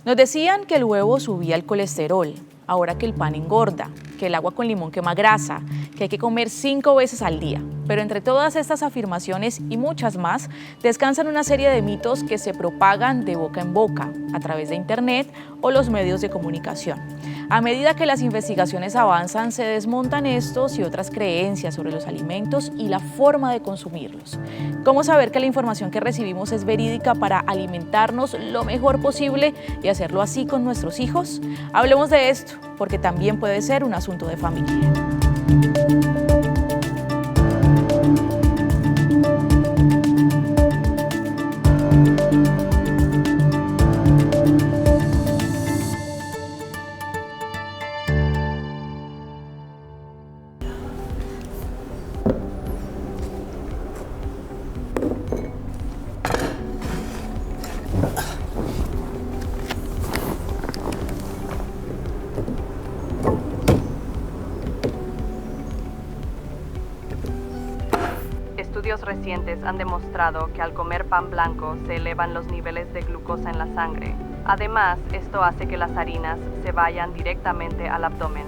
Nos decían que el huevo subía el colesterol, ahora que el pan engorda, que el agua con limón quema grasa, que hay que comer 5 veces al día. Pero entre todas estas afirmaciones y muchas más, descansan una serie de mitos que se propagan de boca en boca, a través de internet o los medios de comunicación. A medida que las investigaciones avanzan, se desmontan estos y otras creencias sobre los alimentos y la forma de consumirlos. ¿Cómo saber que la información que recibimos es verídica para alimentarnos lo mejor posible y hacerlo así con nuestros hijos? Hablemos de esto, porque también puede ser un asunto de familia. Estudios recientes han demostrado que al comer pan blanco se elevan los niveles de glucosa en la sangre. Además, esto hace que las harinas se vayan directamente al abdomen.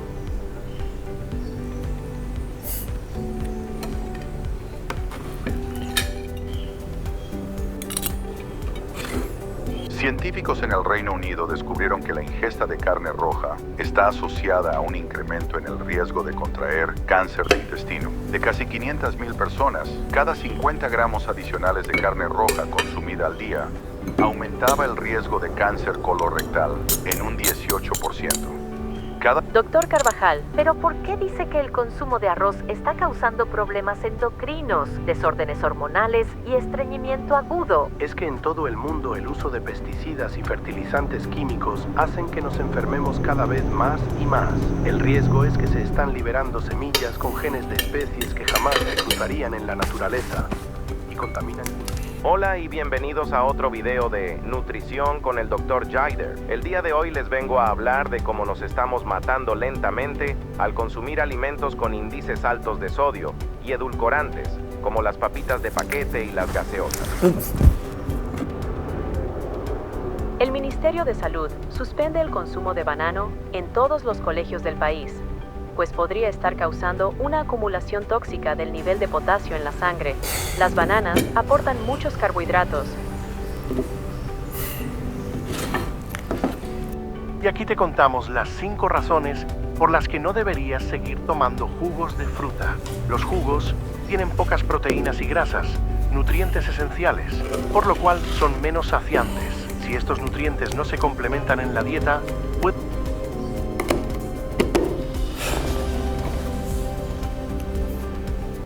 Científicos en el Reino Unido descubrieron que la ingesta de carne roja está asociada a un incremento en el riesgo de contraer cáncer de intestino. De casi 500,000 personas, cada 50 gramos adicionales de carne roja consumida al día aumentaba el riesgo de cáncer colorectal en un 18%. Doctor Carvajal, ¿pero por qué dice que el consumo de arroz está causando problemas endocrinos, desórdenes hormonales y estreñimiento agudo? Es que en todo el mundo el uso de pesticidas y fertilizantes químicos hacen que nos enfermemos cada vez más y más. El riesgo es que se están liberando semillas con genes de especies que jamás se cruzarían en la naturaleza y contaminan. Hola y bienvenidos a otro video de Nutrición con el Dr. Jaider. El día de hoy les vengo a hablar de cómo nos estamos matando lentamente al consumir alimentos con índices altos de sodio y edulcorantes, como las papitas de paquete y las gaseosas. El Ministerio de Salud suspende el consumo de banano en todos los colegios del país, pues podría estar causando una acumulación tóxica del nivel de potasio en la sangre. Las bananas aportan muchos carbohidratos. Y aquí te contamos las 5 razones por las que no deberías seguir tomando jugos de fruta. Los jugos tienen pocas proteínas y grasas, nutrientes esenciales, por lo cual son menos saciantes. Si estos nutrientes no se complementan en la dieta,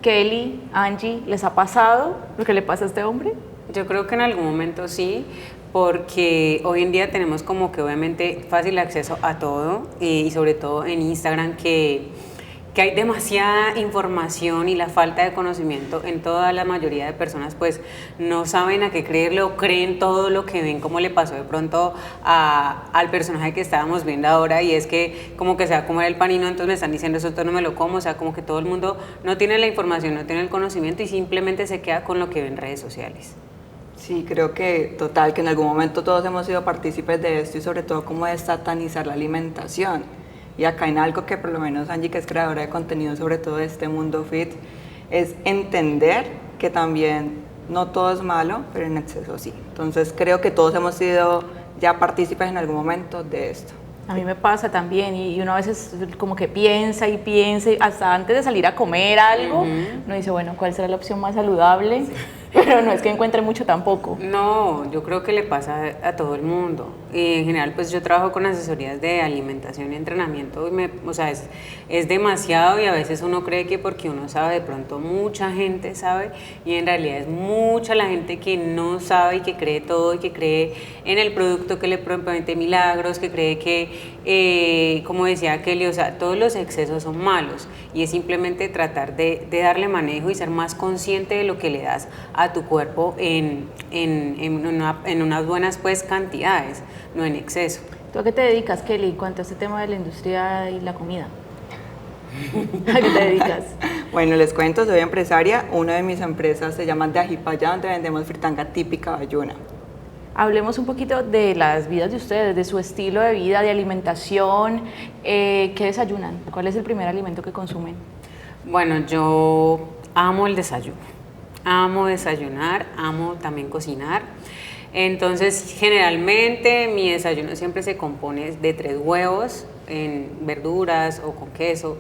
Kelly, Angie, ¿les ha pasado lo que le pasa a este hombre? Yo creo que en algún momento sí, porque hoy en día tenemos como que obviamente fácil acceso a todo y sobre todo en Instagram que hay demasiada información y la falta de conocimiento en toda la mayoría de personas pues no saben a qué creerle o creen todo lo que ven, como le pasó de pronto al personaje que estábamos viendo ahora, y es que como que se va a comer el panino, entonces me están diciendo eso, no me lo como, o sea, como que todo el mundo no tiene la información, no tiene el conocimiento y simplemente se queda con lo que ve en redes sociales. Sí, creo que total, que en algún momento todos hemos sido partícipes de esto y sobre todo cómo es satanizar la alimentación. Y acá en algo que por lo menos Angie, que es creadora de contenido sobre todo de este mundo fit, es entender que también no todo es malo, pero en exceso sí. Entonces creo que todos hemos sido ya partícipes en algún momento de esto. A mí me pasa también y uno a veces como que piensa y hasta antes de salir a comer algo, uno dice, bueno, ¿cuál será la opción más saludable? Sí. Pero no es que encuentre mucho tampoco. No, yo creo que le pasa a todo el mundo. Y en general, pues yo trabajo con asesorías de alimentación y entrenamiento y o sea, es demasiado, y a veces uno cree que porque uno sabe, de pronto mucha gente sabe, y en realidad es mucha la gente que no sabe y que cree todo y que cree en el producto que le promete milagros, que cree que, como decía Kelly, o sea, todos los excesos son malos, y es simplemente tratar de darle manejo y ser más consciente de lo que le das a tu cuerpo en unas buenas pues cantidades, no en exceso. ¿Tú a qué te dedicas, Kelly, en cuanto a este tema de la industria y la comida? ¿A qué te dedicas? Bueno, les cuento, soy empresaria. Una de mis empresas se llama De Ají para Allá, donde vendemos fritanga típica bayuna. Hablemos un poquito de las vidas de ustedes, de su estilo de vida, de alimentación. ¿Qué desayunan? ¿Cuál es el primer alimento que consumen? Bueno, yo amo el desayuno, amo desayunar, amo también cocinar. Entonces, generalmente mi desayuno siempre se compone de 3 huevos en verduras o con queso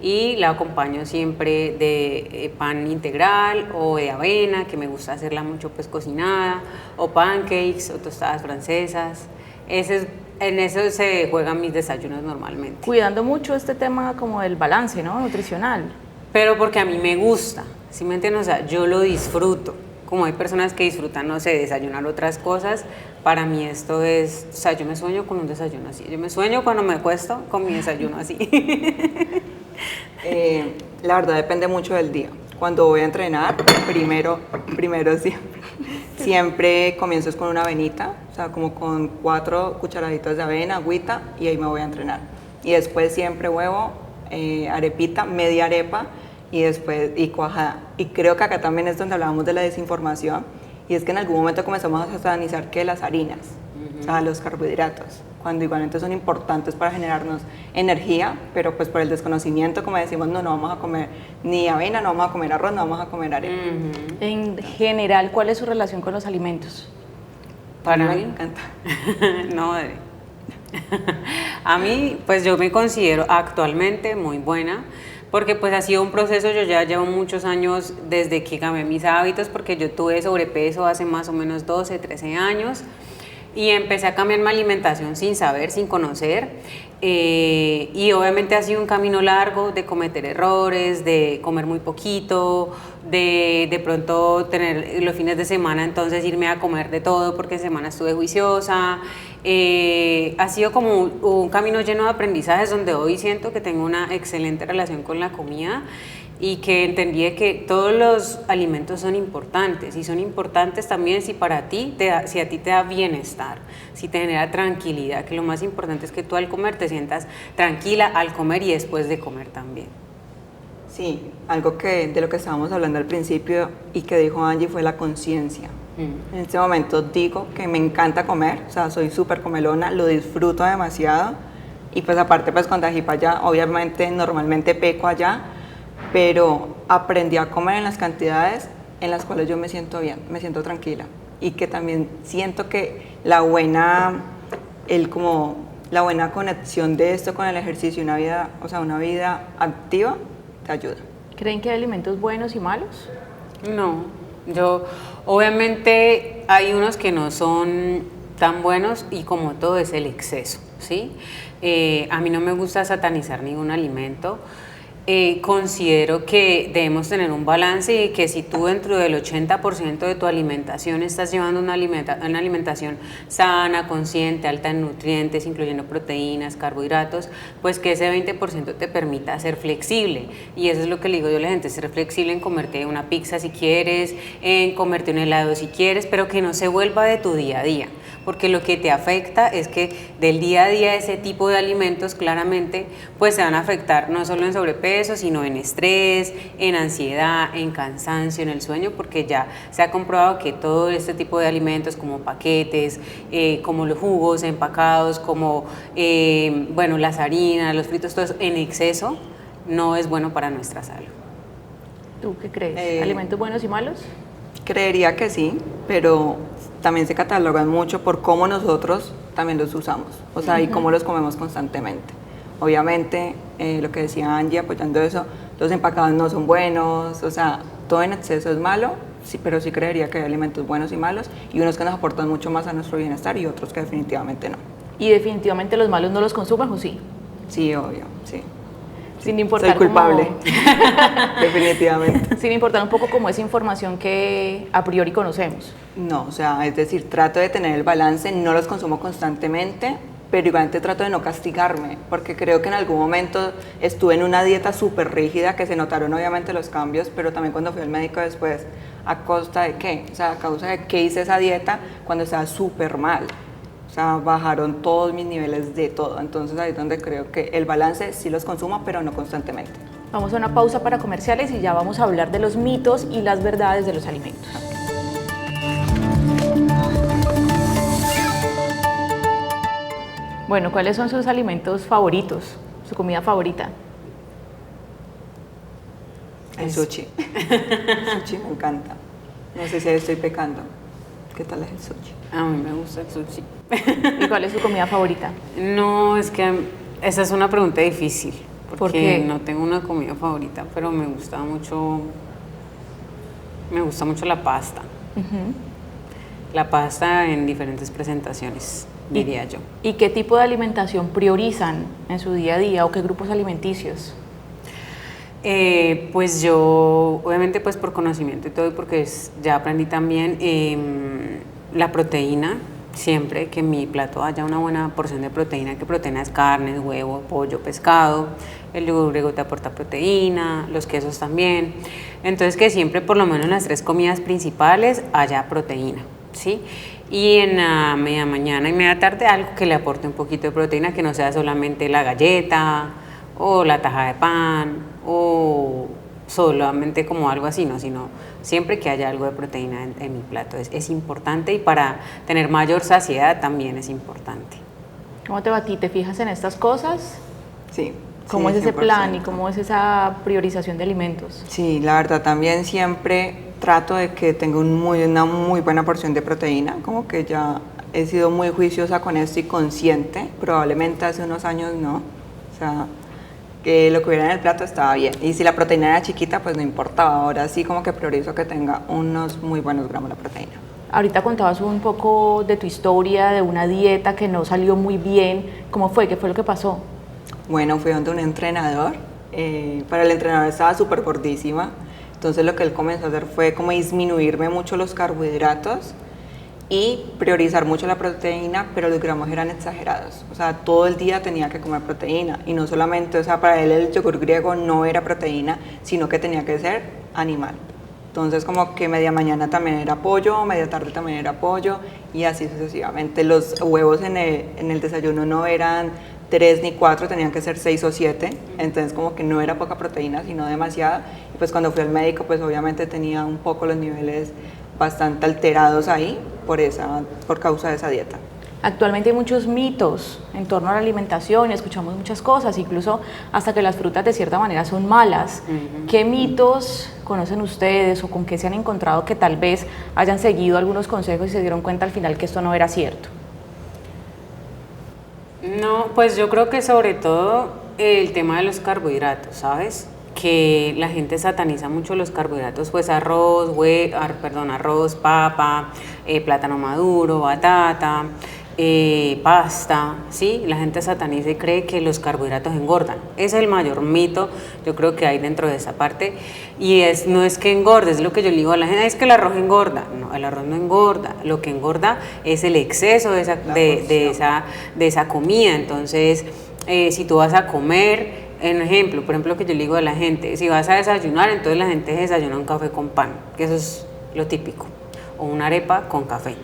y la acompaño siempre de pan integral o de avena, que me gusta hacerla mucho pues cocinada, o pancakes o tostadas francesas. En eso se juegan mis desayunos normalmente. Cuidando mucho este tema como del balance, ¿no? Nutricional. Pero porque a mí me gusta, ¿sí me entiendes? O sea, yo lo disfruto. Como hay personas que disfrutan, no sé, desayunar otras cosas, para mí esto es, o sea, yo me sueño con un desayuno así. Yo me sueño cuando me acuesto con mi desayuno así. La verdad depende mucho del día. Cuando voy a entrenar, primero siempre comienzo con una avenita, o sea, como con 4 cucharaditas de avena, agüita, y ahí me voy a entrenar. Y después siempre huevo, arepita, media arepa, y después cuajada. Y creo que acá también es donde hablábamos de la desinformación, y es que en algún momento comenzamos a satanizar que las harinas, o sea, los carbohidratos, cuando igualmente son importantes para generarnos energía, pero pues por el desconocimiento, como decimos, no vamos a comer ni avena, no vamos a comer arroz, no vamos a comer arepa. En general, ¿cuál es su relación con los alimentos? Para me mí, encanta. no, a mí, pues yo me considero actualmente muy buena, porque pues ha sido un proceso. Yo ya llevo muchos años desde que cambié mis hábitos, porque yo tuve sobrepeso hace más o menos 12, 13 años, y empecé a cambiar mi alimentación sin saber, sin conocer, y obviamente ha sido un camino largo de cometer errores, de comer muy poquito, de pronto tener los fines de semana entonces irme a comer de todo porque en semana estuve juiciosa. Ha sido como un camino lleno de aprendizajes donde hoy siento que tengo una excelente relación con la comida y que entendí que todos los alimentos son importantes, y son importantes también si para ti si a ti te da bienestar, si te genera tranquilidad, que lo más importante es que tú al comer te sientas tranquila al comer y después de comer también. Sí, algo de lo que estábamos hablando al principio y que dijo Angie fue la conciencia. En este momento digo que me encanta comer, o sea, soy súper comelona, lo disfruto demasiado, y pues aparte pues cuando ají para allá, obviamente normalmente peco allá, pero aprendí a comer en las cantidades en las cuales yo me siento bien, me siento tranquila, y que también siento que la buena conexión de esto con el ejercicio y una vida activa te ayuda. ¿Creen que hay alimentos buenos y malos? No, obviamente hay unos que no son tan buenos, y como todo es el exceso, ¿sí? A mí no me gusta satanizar ningún alimento. Considero que debemos tener un balance, y que si tú dentro del 80% de tu alimentación estás llevando una alimentación sana, consciente, alta en nutrientes, incluyendo proteínas, carbohidratos, pues que ese 20% te permita ser flexible. Y eso es lo que le digo yo a la gente: ser flexible en comerte una pizza si quieres, en comerte un helado si quieres, pero que no se vuelva de tu día a día, porque lo que te afecta es que del día a día ese tipo de alimentos claramente pues se van a afectar no solo en sobrepeso, sino en estrés, en ansiedad, en cansancio, en el sueño, porque ya se ha comprobado que todo este tipo de alimentos, como paquetes, como los jugos empacados, como las harinas, los fritos, todo eso en exceso no es bueno para nuestra salud. ¿Tú qué crees? ¿Alimentos buenos y malos? Creería que sí, pero también se catalogan mucho por cómo nosotros también los usamos, o sea, y cómo los comemos constantemente. Obviamente, lo que decía Angie, apoyando eso, los empacados no son buenos, o sea, todo en exceso es malo, sí, pero sí creería que hay alimentos buenos y malos, y unos que nos aportan mucho más a nuestro bienestar y otros que definitivamente no. ¿Y definitivamente los malos no los consumen o sí? Sí, obvio, sí. Sin importar. Soy culpable, definitivamente. Sin importar un poco como esa información que a priori conocemos. No, o sea, es decir, trato de tener el balance, no los consumo constantemente, pero igualmente trato de no castigarme, porque creo que en algún momento estuve en una dieta súper rígida, que se notaron obviamente los cambios, pero también cuando fui al médico después, ¿a costa de qué? O sea, a causa de qué hice esa dieta cuando estaba súper mal. O sea, bajaron todos mis niveles de todo, entonces ahí es donde creo que el balance sí los consumo, pero no constantemente. Vamos a una pausa para comerciales y ya vamos a hablar de los mitos y las verdades de los alimentos. Bueno, ¿cuáles son sus alimentos favoritos? ¿Su comida favorita? El sushi. El sushi me encanta. No sé si ahí estoy pecando. ¿Qué tal es el sushi? A mí me gusta el sushi. ¿Y cuál es su comida favorita? No, es que esa es una pregunta difícil. Porque ¿Por qué? no tengo una comida favorita, pero me gusta mucho la pasta. La pasta en diferentes presentaciones, diría yo. ¿Y qué tipo de alimentación priorizan en su día a día o qué grupos alimenticios? Pues yo, obviamente pues por conocimiento y todo, y porque ya aprendí también la proteína, siempre que en mi plato haya una buena porción de proteína, que proteína es carne, huevo, pollo, pescado, el yogur griego te aporta proteína, los quesos también, entonces que siempre por lo menos en las 3 comidas principales haya proteína, ¿sí? Y en la media mañana y media tarde algo que le aporte un poquito de proteína, que no sea solamente la galleta o la taja de pan o solamente como algo así, no, sino siempre que haya algo de proteína en mi plato. Es importante, y para tener mayor saciedad también es importante. ¿Cómo te va a ti? ¿Te fijas en estas cosas? Sí. ¿Cómo sí, es ese 100%. plan y cómo es esa priorización de alimentos? Sí, la verdad también siempre trato de que tenga una muy buena porción de proteína, como que ya he sido muy juiciosa con esto y consciente, probablemente hace unos años no, o sea, que lo que hubiera en el plato estaba bien, y si la proteína era chiquita pues no importaba, ahora sí como que priorizo que tenga unos muy buenos gramos de proteína. Ahorita contabas un poco de tu historia, de una dieta que no salió muy bien. ¿Cómo fue? ¿Qué fue lo que pasó? Bueno, fui donde un entrenador, para el entrenador estaba súper gordísima, entonces lo que él comenzó a hacer fue como disminuirme mucho los carbohidratos y priorizar mucho la proteína, pero los gramos eran exagerados, o sea, todo el día tenía que comer proteína, y no solamente, o sea, para él el yogur griego no era proteína, sino que tenía que ser animal. Entonces como que media mañana también era pollo, media tarde también era pollo, y así sucesivamente. Los huevos en el desayuno no eran 3 ni 4, tenían que ser 6 o 7, entonces como que no era poca proteína, sino demasiada, y pues cuando fui al médico pues obviamente tenía un poco los niveles bastante alterados ahí por causa de esa dieta. Actualmente hay muchos mitos en torno a la alimentación y escuchamos muchas cosas, incluso hasta que las frutas de cierta manera son malas. ¿Qué mitos conocen ustedes o con qué se han encontrado que tal vez hayan seguido algunos consejos y se dieron cuenta al final que esto no era cierto? No, pues yo creo que sobre todo el tema de los carbohidratos, ¿sabes? Que la gente sataniza mucho los carbohidratos, pues arroz, papa, plátano maduro, batata, pasta, ¿sí? La gente sataniza y cree que los carbohidratos engordan. Ese es el mayor mito, yo creo que hay dentro de esa parte, y no es que engorde, es lo que yo le digo a la gente, es que el arroz engorda. No, el arroz no engorda, lo que engorda es el exceso de esa comida. Entonces, si tú vas a comer, por ejemplo, que yo le digo a la gente, si vas a desayunar, entonces la gente desayuna un café con pan, que eso es lo típico, o una arepa con café,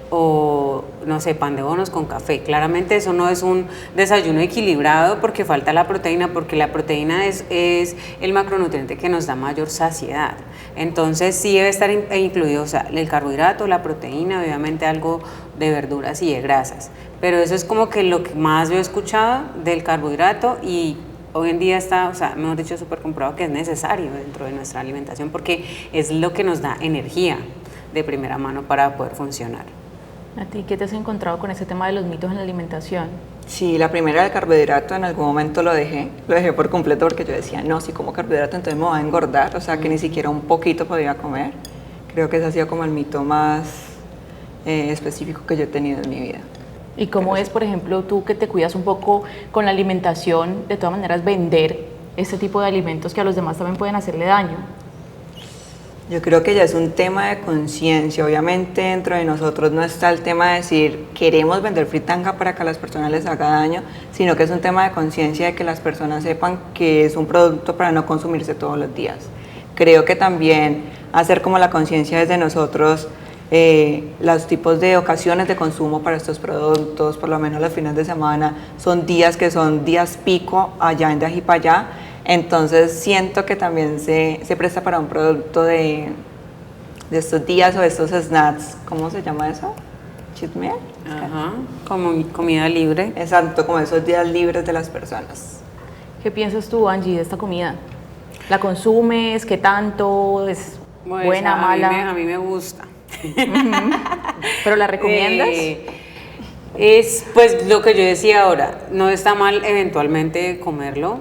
o no sé, pan de bonos con café. Claramente eso no es un desayuno equilibrado, porque falta la proteína, porque la proteína es el macronutriente que nos da mayor saciedad. Entonces sí debe estar incluido, o sea, el carbohidrato, la proteína, obviamente algo de verduras y de grasas, pero eso es como que lo que más yo he escuchado del carbohidrato, y hoy en día está, o sea, mejor dicho, súper comprobado que es necesario dentro de nuestra alimentación, porque es lo que nos da energía de primera mano para poder funcionar. ¿A ti qué te has encontrado con ese tema de los mitos en la alimentación? Sí, la primera del carbohidrato en algún momento lo dejé por completo, porque yo decía, no, si como carbohidrato entonces me va a engordar, o sea que ni siquiera un poquito podía comer. Creo que ese ha sido como el mito más específico que yo he tenido en mi vida. ¿Y cómo es, por ejemplo, tú que te cuidas un poco con la alimentación, de todas maneras vender este tipo de alimentos que a los demás también pueden hacerle daño? Yo creo que ya es un tema de conciencia. Obviamente dentro de nosotros no está el tema de decir queremos vender fritanga para que a las personas les haga daño, sino que es un tema de conciencia, de que las personas sepan que es un producto para no consumirse todos los días. Creo que también hacer como la conciencia desde nosotros, los tipos de ocasiones de consumo para estos productos, por lo menos los fines de semana, son días que son días pico allá en de aquí para allá. Entonces siento que también se presta para un producto de estos días, o estos snacks, ¿cómo se llama eso? cheat meal. Ajá, como comida libre. Exacto, como esos días libres de las personas. ¿Qué piensas tú, Angie, de esta comida? ¿La consumes? ¿Qué tanto? ¿Es Pues, buena, mala? A mí me gusta. ¿Pero la recomiendas? Es pues lo que yo decía ahora, no está mal eventualmente comerlo,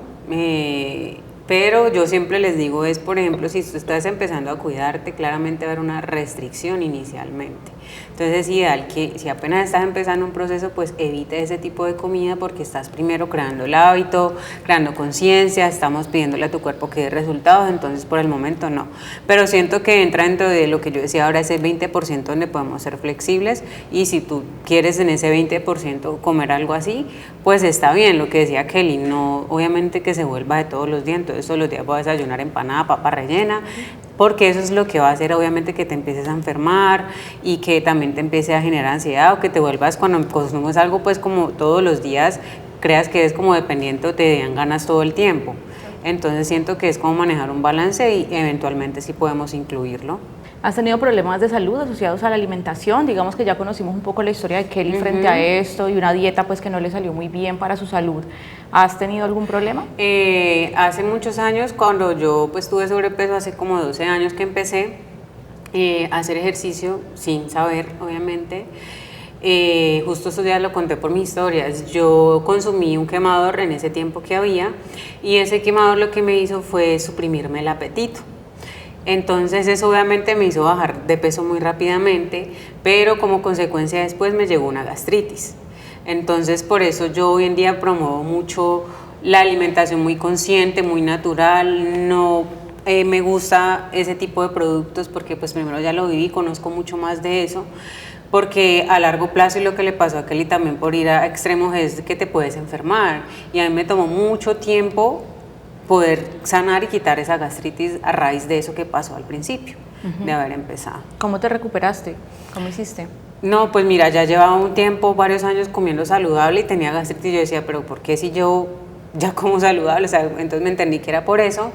pero yo siempre les digo es, por ejemplo, si tú estás empezando a cuidarte, claramente va a haber una restricción inicialmente. Entonces es ideal que si apenas estás empezando un proceso, pues evite ese tipo de comida porque estás primero creando el hábito, creando conciencia, estamos pidiéndole a tu cuerpo que dé resultados, entonces por el momento no. Pero siento que entra dentro de lo que yo decía ahora, ese 20% donde podemos ser flexibles y si tú quieres en ese 20% comer algo así, pues está bien, lo que decía Kelly, no, obviamente que se vuelva de todos los días, entonces todos los días voy a desayunar empanada, papa rellena, porque eso es lo que va a hacer obviamente que te empieces a enfermar y que también te empiece a generar ansiedad o que te vuelvas cuando consumes algo pues como todos los días creas que eres como dependiente o te dan ganas todo el tiempo. Entonces siento que es como manejar un balance y eventualmente sí podemos incluirlo. ¿Has tenido problemas de salud asociados a la alimentación? Digamos que ya conocimos un poco la historia de Kelly frente a esto y una dieta pues que no le salió muy bien para su salud. ¿Has tenido algún problema? Hace muchos años, cuando yo pues tuve sobrepeso, hace como 12 años que empecé a hacer ejercicio sin saber, obviamente. Justo estos días lo conté por mis historias. Yo consumí un quemador en ese tiempo que había y ese quemador lo que me hizo fue suprimirme el apetito. Entonces eso obviamente me hizo bajar de peso muy rápidamente, pero como consecuencia después me llegó una gastritis. Entonces por eso yo hoy en día promuevo mucho la alimentación muy consciente, muy natural, no me gusta ese tipo de productos porque pues primero ya lo viví, conozco mucho más de eso, porque a largo plazo y lo que le pasó a Kelly también por ir a extremos es que te puedes enfermar y a mí me tomó mucho tiempo poder sanar y quitar esa gastritis a raíz de eso que pasó al principio, de haber empezado. ¿Cómo te recuperaste? ¿Cómo hiciste? No, pues mira, ya llevaba un tiempo, varios años comiendo saludable y tenía gastritis y yo decía, pero ¿por qué si yo ya como saludable? O sea, entonces me entendí que era por eso.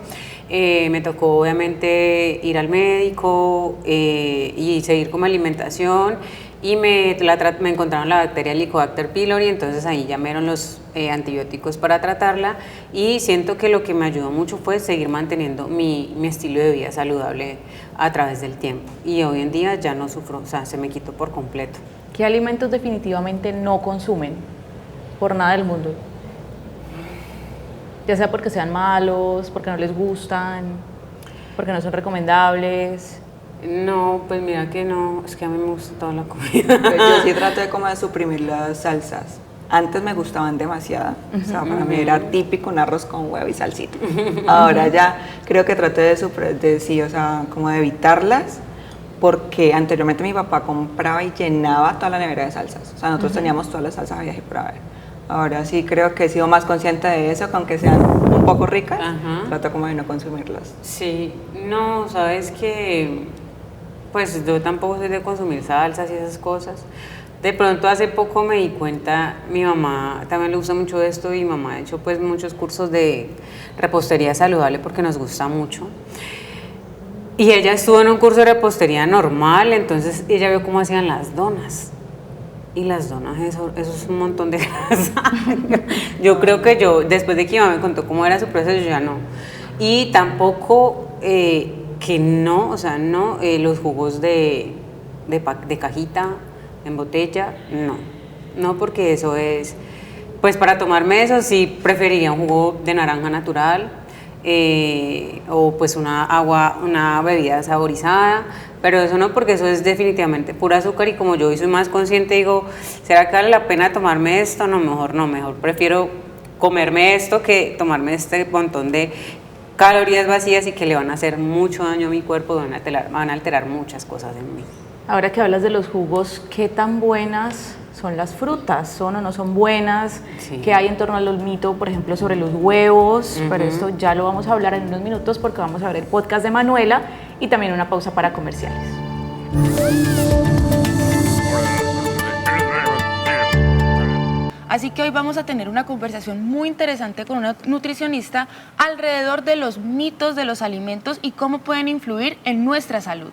Me tocó obviamente ir al médico y seguir con mi alimentación y me encontraron la bacteria Helicobacter pylori, entonces ahí llamaron los antibióticos para tratarla y siento que lo que me ayudó mucho fue seguir manteniendo mi estilo de vida saludable a través del tiempo y hoy en día ya no sufro, o sea, se me quitó por completo. ¿Qué alimentos definitivamente no consumen por nada del mundo? Ya sea porque sean malos, porque no les gustan, porque no son recomendables. No, pues mira que no, es que a mí me gusta toda la comida. Yo sí trato de como de suprimir las salsas. Antes me gustaban demasiado, o sea, para mí era típico un arroz con huevo y salsita. Ahora ya creo que trato de sí, o sea, como de evitarlas, porque anteriormente mi papá compraba y llenaba toda la nevera de salsas. O sea, nosotros teníamos todas las salsas habidas y por haber. Ahora sí creo que he sido más consciente de eso, que aunque sean un poco ricas, trato como de no consumirlas. Sí, no, sabes que pues yo tampoco soy de consumir salsas y esas cosas. De pronto hace poco me di cuenta, mi mamá también le gusta mucho esto y mi mamá ha hecho pues muchos cursos de repostería saludable porque nos gusta mucho. Y ella estuvo en un curso de repostería normal, entonces ella vio cómo hacían las donas. Y las donas, eso es un montón de grasa. Yo creo que después de que mi mamá me contó cómo era su proceso, yo ya no. Y tampoco que no, o sea, no, los jugos de cajita, en botella, no, porque eso es, pues para tomarme eso sí preferiría un jugo de naranja natural o pues una bebida saborizada, pero eso no, porque eso es definitivamente pura azúcar y como yo hoy soy más consciente digo, ¿será que vale la pena tomarme esto? No, mejor prefiero comerme esto que tomarme este montón de calorías vacías y que le van a hacer mucho daño a mi cuerpo, van a alterar muchas cosas en mí. Ahora que hablas de los jugos, ¿qué tan buenas son las frutas? ¿Son o no son buenas? Sí. ¿Qué hay en torno al mito, por ejemplo, sobre los huevos? Pero esto ya lo vamos a hablar en unos minutos porque vamos a ver el podcast de Manuela y también una pausa para comerciales. Así que hoy vamos a tener una conversación muy interesante con una nutricionista alrededor de los mitos de los alimentos y cómo pueden influir en nuestra salud.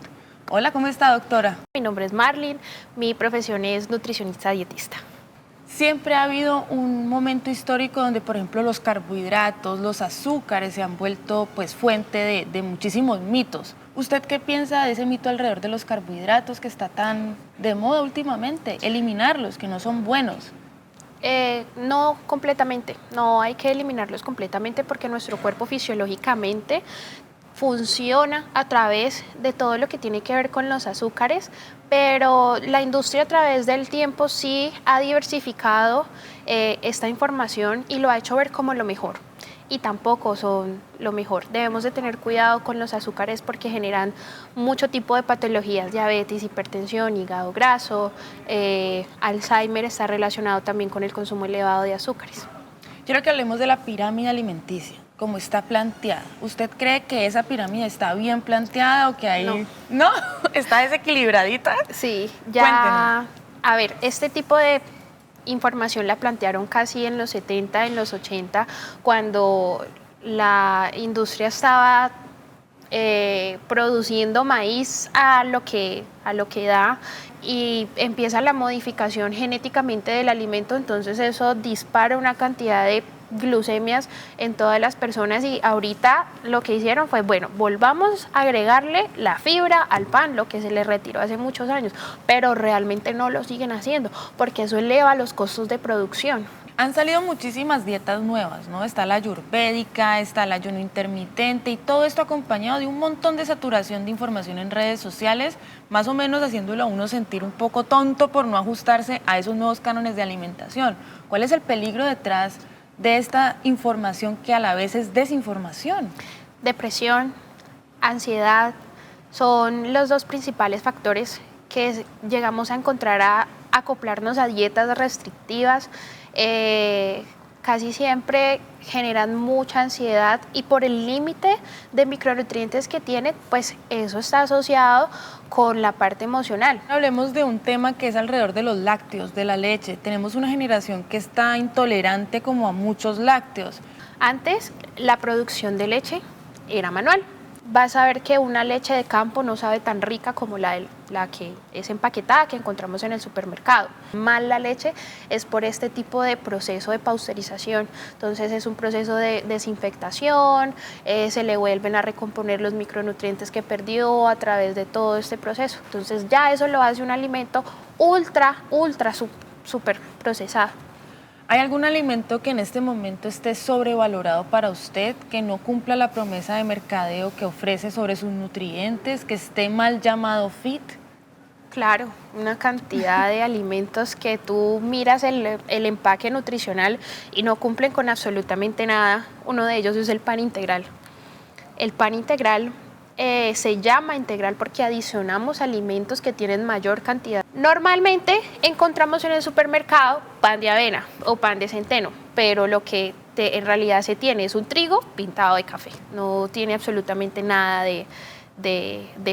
Hola, ¿cómo está, doctora? Mi nombre es Marlene, mi profesión es nutricionista dietista. Siempre ha habido un momento histórico donde, por ejemplo, los carbohidratos, los azúcares se han vuelto pues fuente de muchísimos mitos. ¿Usted qué piensa de ese mito alrededor de los carbohidratos que está tan de moda últimamente? Eliminarlos, que no son buenos. No completamente, no hay que eliminarlos completamente porque nuestro cuerpo fisiológicamente funciona a través de todo lo que tiene que ver con los azúcares, pero la industria a través del tiempo sí ha diversificado esta información y lo ha hecho ver como lo mejor. Y tampoco son lo mejor. Debemos de tener cuidado con los azúcares porque generan mucho tipo de patologías, diabetes, hipertensión, hígado graso, Alzheimer está relacionado también con el consumo elevado de azúcares. Quiero que hablemos de la pirámide alimenticia, cómo está planteada. ¿Usted cree que esa pirámide está bien planteada o que hay... ¿No? ¿Está desequilibradita? Sí, ya... Cuéntenos. A ver, este tipo de información la plantearon casi en los 70, en los 80, cuando la industria estaba produciendo maíz a lo que da y empieza la modificación genéticamente del alimento, entonces eso dispara una cantidad de glucemias en todas las personas y ahorita lo que hicieron fue, bueno, volvamos a agregarle la fibra al pan, lo que se le retiró hace muchos años, pero realmente no lo siguen haciendo porque eso eleva los costos de producción. Han salido muchísimas dietas nuevas, ¿no? Está la ayurvédica, está el ayuno intermitente y todo esto acompañado de un montón de saturación de información en redes sociales, más o menos haciéndolo a uno sentir un poco tonto por no ajustarse a esos nuevos cánones de alimentación. ¿Cuál es el peligro detrás de esta información que a la vez es desinformación? Depresión, ansiedad son los dos principales factores que llegamos a encontrar a acoplarnos a dietas restrictivas. Casi siempre generan mucha ansiedad y por el límite de micronutrientes que tiene, pues eso está asociado con la parte emocional. Hablemos de un tema que es alrededor de los lácteos, de la leche. Tenemos una generación que está intolerante como a muchos lácteos. Antes, la producción de leche era manual. Vas a ver que una leche de campo no sabe tan rica como la que es empaquetada, que encontramos en el supermercado. Mal la leche es por este tipo de proceso de pasteurización. Entonces es un proceso de desinfectación, se le vuelven a recomponer los micronutrientes que perdió a través de todo este proceso. Entonces ya eso lo hace un alimento súper procesado. ¿Hay algún alimento que en este momento esté sobrevalorado para usted, que no cumpla la promesa de mercadeo que ofrece sobre sus nutrientes, que esté mal llamado fit? Claro, una cantidad de alimentos que tú miras el empaque nutricional y no cumplen con absolutamente nada. Uno de ellos es el pan integral. El pan integral se llama integral porque adicionamos alimentos que tienen mayor cantidad. Normalmente encontramos en el supermercado pan de avena o pan de centeno, pero lo que en realidad se tiene es un trigo pintado de café. No tiene absolutamente nada de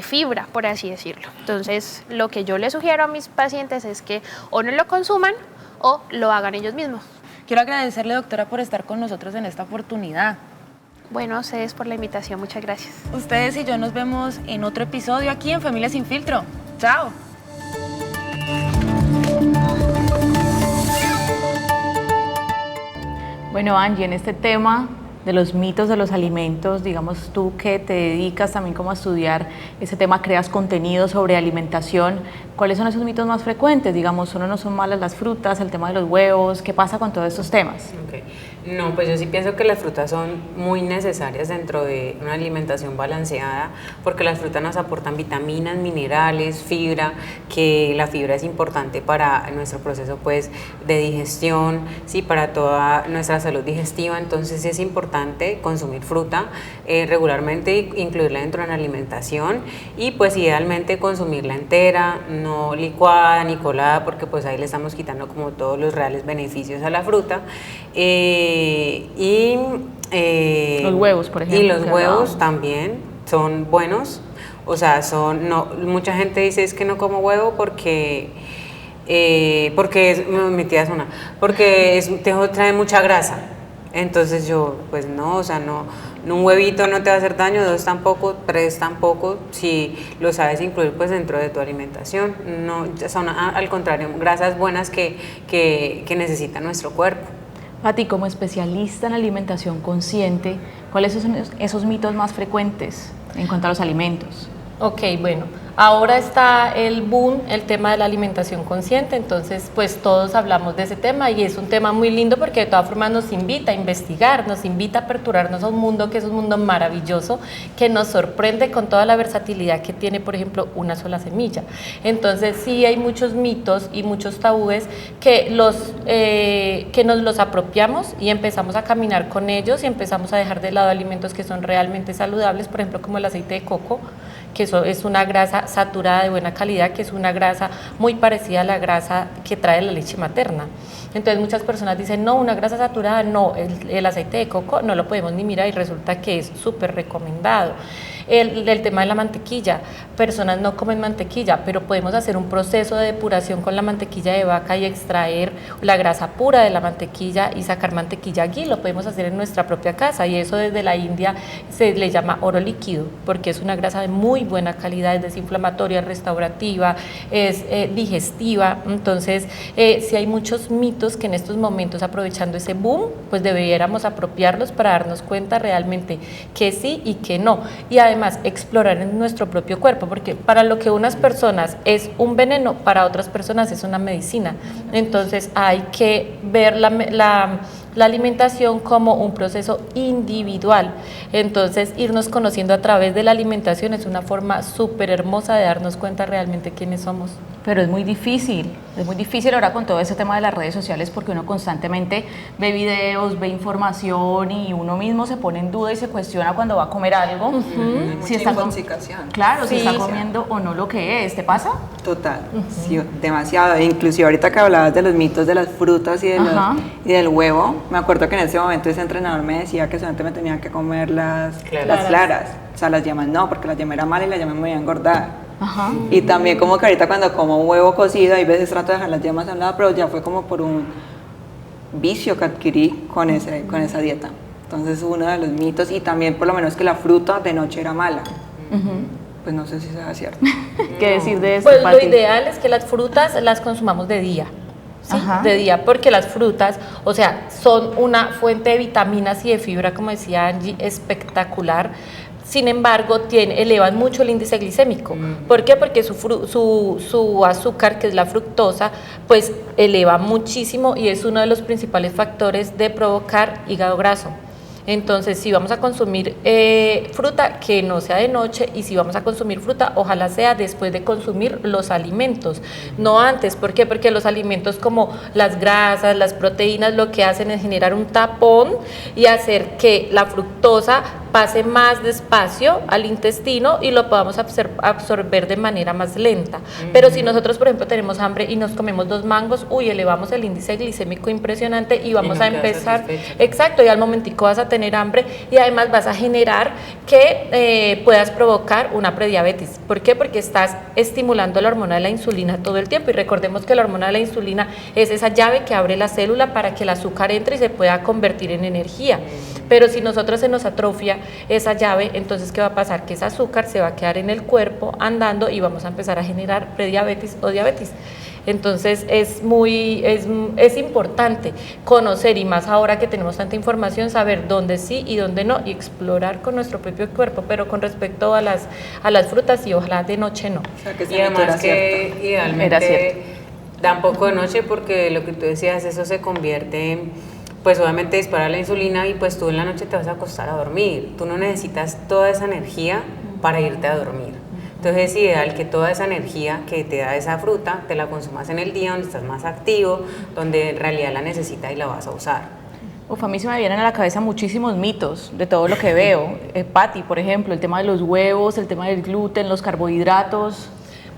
fibra, por así decirlo. Entonces, lo que yo le sugiero a mis pacientes es que o no lo consuman o lo hagan ellos mismos. Quiero agradecerle, doctora, por estar con nosotros en esta oportunidad. Bueno, a ustedes por la invitación, muchas gracias. Ustedes y yo nos vemos en otro episodio aquí en Familia Sin Filtro. ¡Chao! Bueno, Angie, en este tema de los mitos de los alimentos, digamos tú que te dedicas también como a estudiar ese tema, creas contenido sobre alimentación, ¿cuáles son esos mitos más frecuentes? Digamos, ¿solo no son malas las frutas, el tema de los huevos? ¿Qué pasa con todos estos temas? Okay. No, pues yo sí pienso que las frutas son muy necesarias dentro de una alimentación balanceada, porque las frutas nos aportan vitaminas, minerales, fibra, que la fibra es importante para nuestro proceso pues de digestión, sí, para toda nuestra salud digestiva, entonces es importante consumir fruta regularmente, incluirla dentro de la alimentación y pues idealmente consumirla entera, no licuada ni colada, porque pues ahí le estamos quitando como todos los reales beneficios a la fruta. Los huevos, por ejemplo. Y los huevos también son buenos, o sea, mucha gente dice es que no como huevo porque mi tía es una, porque trae mucha grasa. Entonces yo, pues no, o sea, no, un huevito no te va a hacer daño, 2 tampoco, 3 tampoco, si lo sabes incluir pues dentro de tu alimentación. No, son al contrario, grasas buenas que necesita nuestro cuerpo. Pati, como especialista en alimentación consciente, ¿cuáles son esos mitos más frecuentes en cuanto a los alimentos? Ok, bueno, ahora está el boom, el tema de la alimentación consciente, entonces pues todos hablamos de ese tema y es un tema muy lindo porque de todas formas nos invita a investigar, nos invita a aperturarnos a un mundo que es un mundo maravilloso, que nos sorprende con toda la versatilidad que tiene, por ejemplo, una sola semilla. Entonces sí hay muchos mitos y muchos tabúes que nos los apropiamos y empezamos a caminar con ellos y empezamos a dejar de lado alimentos que son realmente saludables, por ejemplo, como el aceite de coco, que eso es una grasa saturada de buena calidad, que es una grasa muy parecida a la grasa que trae la leche materna. Entonces muchas personas dicen, no, una grasa saturada, no, el aceite de coco no lo podemos ni mirar y resulta que es súper recomendado. El tema de la mantequilla, personas no comen mantequilla, pero podemos hacer un proceso de depuración con la mantequilla de vaca y extraer la grasa pura de la mantequilla y sacar mantequilla ghee, lo podemos hacer en nuestra propia casa y eso desde la India se le llama oro líquido, porque es una grasa de muy buena calidad, es desinflamatoria, restaurativa, es digestiva. Entonces si hay muchos mitos que en estos momentos, aprovechando ese boom, pues deberíamos apropiarlos para darnos cuenta realmente que sí y que no, y además explorar en nuestro propio cuerpo, porque para lo que unas personas es un veneno, para otras personas es una medicina. Entonces hay que ver la alimentación como un proceso individual. Entonces irnos conociendo a través de la alimentación es una forma súper hermosa de darnos cuenta realmente quiénes somos. Pero es muy difícil ahora con todo ese tema de las redes sociales porque uno constantemente ve videos, ve información y uno mismo se pone en duda y se cuestiona cuando va a comer algo. Si está intoxicación. Claro, si está comiendo o no lo que es. ¿Te pasa? Total, sí, demasiado. Inclusive ahorita que hablabas de los mitos de las frutas y del huevo, me acuerdo que en ese momento ese entrenador me decía que solamente me tenía que comer las claras. O sea, las yemas no, porque la yema era mala y la yema me iba a engordar. Y también como que ahorita cuando como un huevo cocido, hay veces trato de dejar las yemas a un lado, pero ya fue como por un vicio que adquirí con esa dieta. Entonces uno de los mitos, y también por lo menos que la fruta de noche era mala. Pues no sé si sea cierto. ¿Qué decir de eso, Pues Pati? lo ideal es que las frutas las consumamos de día. ¿Sí? De día, porque las frutas, o sea, son una fuente de vitaminas y de fibra, como decía Angie, espectacular. Sin embargo, elevan mucho el índice glicémico. ¿Por qué? Porque su azúcar, que es la fructosa, pues eleva muchísimo y es uno de los principales factores de provocar hígado graso. Entonces, si vamos a consumir fruta, que no sea de noche, y si vamos a consumir fruta, ojalá sea después de consumir los alimentos, no antes. ¿Por qué? Porque los alimentos como las grasas, las proteínas, lo que hacen es generar un tapón y hacer que la fructosa pase más despacio al intestino y lo podamos absorber de manera más lenta. Pero si nosotros, por ejemplo, tenemos hambre y nos comemos 2 mangos, elevamos el índice glicémico impresionante y vamos a empezar, exacto, y al momentico vas a tener hambre y además vas a generar que puedas provocar una prediabetes. ¿Por qué? Porque estás estimulando la hormona de la insulina todo el tiempo y recordemos que la hormona de la insulina es esa llave que abre la célula para que el azúcar entre y se pueda convertir en energía. Pero si nosotros se nos atrofia esa llave, entonces ¿qué va a pasar? Que ese azúcar se va a quedar en el cuerpo andando y vamos a empezar a generar prediabetes o diabetes. Entonces es importante conocer, y más ahora que tenemos tanta información, saber dónde sí y dónde no y explorar con nuestro propio cuerpo, pero con respecto a las frutas y ojalá de noche no. O sea, que Y además que idealmente da un poco de noche porque lo que tú decías, eso se convierte en, pues obviamente dispara la insulina y pues tú en la noche te vas a acostar a dormir. Tú no necesitas toda esa energía para irte a dormir. Entonces es ideal que toda esa energía que te da esa fruta te la consumas en el día donde estás más activo, donde en realidad la necesitas y la vas a usar. A mí se me vienen a la cabeza muchísimos mitos de todo lo que veo. Pati, por ejemplo, el tema de los huevos, el tema del gluten, los carbohidratos.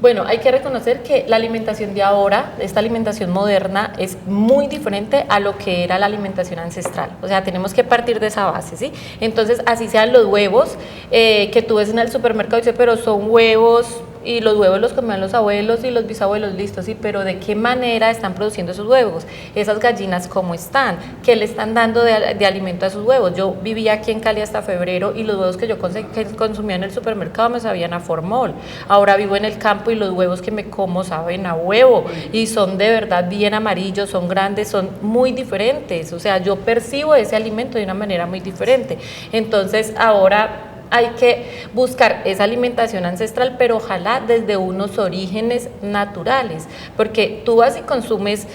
Bueno, hay que reconocer que la alimentación de ahora, esta alimentación moderna, es muy diferente a lo que era la alimentación ancestral. O sea, tenemos que partir de esa base, ¿sí? Entonces, así sean los huevos que tú ves en el supermercado y dices, pero son huevos y los huevos los comían los abuelos y los bisabuelos, listo, sí, pero ¿de qué manera están produciendo esos huevos? Esas gallinas, ¿cómo están? ¿Qué le están dando de alimento a esos huevos? Yo vivía aquí en Cali hasta febrero y los huevos que yo consumía en el supermercado me sabían a formol. Ahora vivo en el campo y los huevos que me como saben a huevo y son de verdad bien amarillos, son grandes, son muy diferentes. O sea, yo percibo ese alimento de una manera muy diferente. Entonces, ahora hay que buscar esa alimentación ancestral, pero ojalá desde unos orígenes naturales, porque tú vas y consumes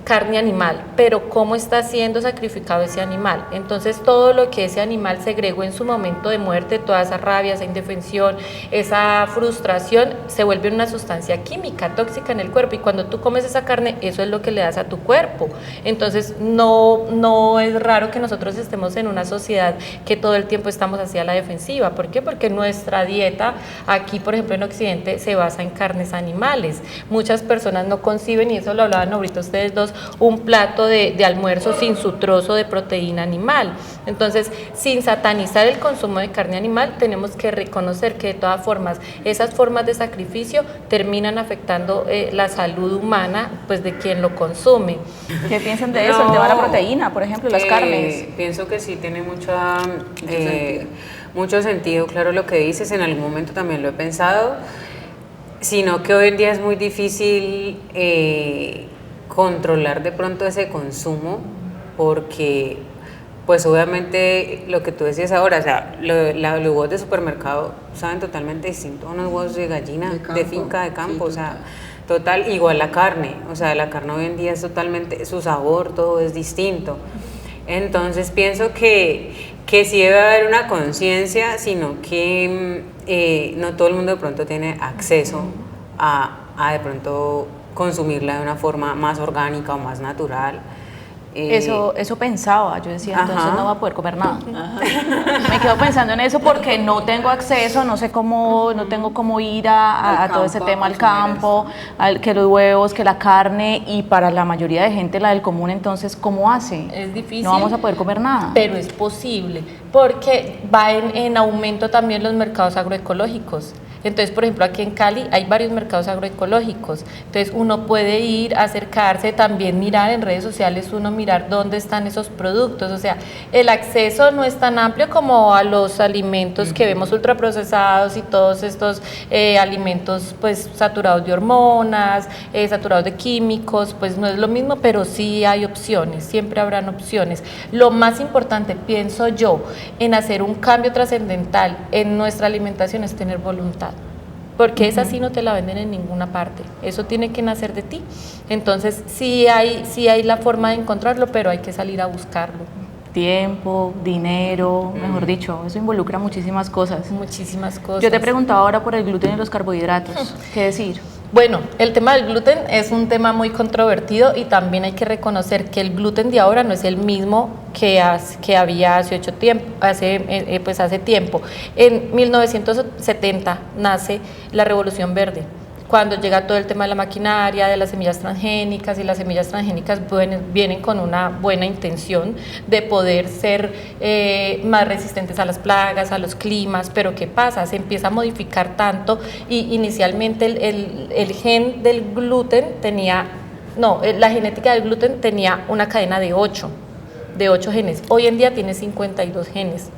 carne animal, pero ¿cómo está siendo sacrificado ese animal? Entonces todo lo que ese animal segregó en su momento de muerte, toda esa rabia, esa indefensión, esa frustración, se vuelve una sustancia química tóxica en el cuerpo, y cuando tú comes esa carne, eso es lo que le das a tu cuerpo. Entonces no es raro que nosotros estemos en una sociedad que todo el tiempo estamos hacia la defensiva. ¿Por qué? Porque nuestra dieta aquí, por ejemplo en Occidente, se basa en carnes animales. Muchas personas no conciben, y eso lo hablaban ahorita ustedes dos, un plato de almuerzo sin su trozo de proteína animal. Entonces, sin satanizar el consumo de carne animal, tenemos que reconocer que de todas formas, esas formas de sacrificio terminan afectando la salud humana, pues de quien lo consume. ¿Qué piensan de eso? El tema de la proteína, por ejemplo, las carnes. Pienso que sí tiene mucho sentido, claro, lo que dices. En algún momento también lo he pensado, sino que hoy en día es muy difícil controlar de pronto ese consumo, porque pues obviamente lo que tú decías ahora, o sea, los huevos de supermercado saben totalmente distinto a unos huevos de gallina, de finca, de campo, sí, o sea, total, igual la carne, o sea, la carne hoy en día es totalmente, su sabor, todo es distinto. Entonces pienso que sí debe haber una conciencia, sino que no todo el mundo de pronto tiene acceso a de pronto consumirla de una forma más orgánica o más natural. Eso pensaba, yo decía, entonces no va a poder comer nada. Me quedo pensando en eso porque no tengo acceso, no tengo cómo ir a todo ese tema, al campo, que los huevos, que la carne, y para la mayoría de gente, la del común, entonces, ¿cómo hace? Es difícil. No vamos a poder comer nada. Pero es posible, porque va en aumento también los mercados agroecológicos. Entonces, por ejemplo, aquí en Cali hay varios mercados agroecológicos, entonces uno puede ir, acercarse, también mirar en redes sociales, mirar dónde están esos productos. O sea, el acceso no es tan amplio como a los alimentos que vemos ultraprocesados y todos estos alimentos pues saturados de hormonas, saturados de químicos, pues no es lo mismo, pero sí hay opciones, siempre habrán opciones. Lo más importante, pienso yo, en hacer un cambio trascendental en nuestra alimentación es tener voluntad, porque esa sí no te la venden en ninguna parte, eso tiene que nacer de ti. Entonces sí hay la forma de encontrarlo, pero hay que salir a buscarlo. Tiempo, dinero, mejor dicho, eso involucra muchísimas cosas. Muchísimas cosas. Yo te preguntaba ahora por el gluten y los carbohidratos, ¿qué decir? Bueno, el tema del gluten es un tema muy controvertido, y también hay que reconocer que el gluten de ahora no es el mismo que había hace tiempo. En 1970 nace la Revolución Verde, cuando llega todo el tema de la maquinaria, de las semillas transgénicas, y las semillas transgénicas vienen con una buena intención de poder ser más resistentes a las plagas, a los climas, pero ¿qué pasa? Se empieza a modificar tanto, y inicialmente el gen del gluten la genética del gluten tenía una cadena de 8 genes, hoy en día tiene 52 genes.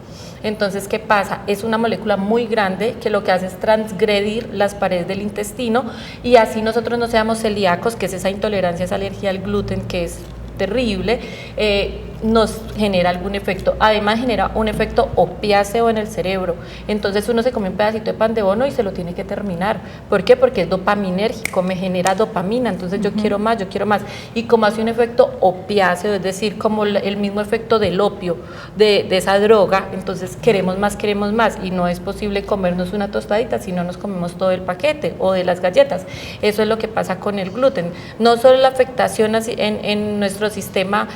Entonces, ¿qué pasa? Es una molécula muy grande que lo que hace es transgredir las paredes del intestino, y así nosotros no seamos celíacos, que es esa intolerancia, esa alergia al gluten que es terrible, nos genera algún efecto. Además genera un efecto opiáceo en el cerebro. Entonces uno se come un pedacito de pan de bono y se lo tiene que terminar. ¿Por qué? Porque es dopaminérgico, me genera dopamina, entonces yo quiero más. Y como hace un efecto opiáceo, es decir, como el mismo efecto del opio, de esa droga, entonces queremos más, y no es posible comernos una tostadita si no nos comemos todo el paquete o de las galletas. Eso es lo que pasa con el gluten. No solo la afectación en nuestro sistema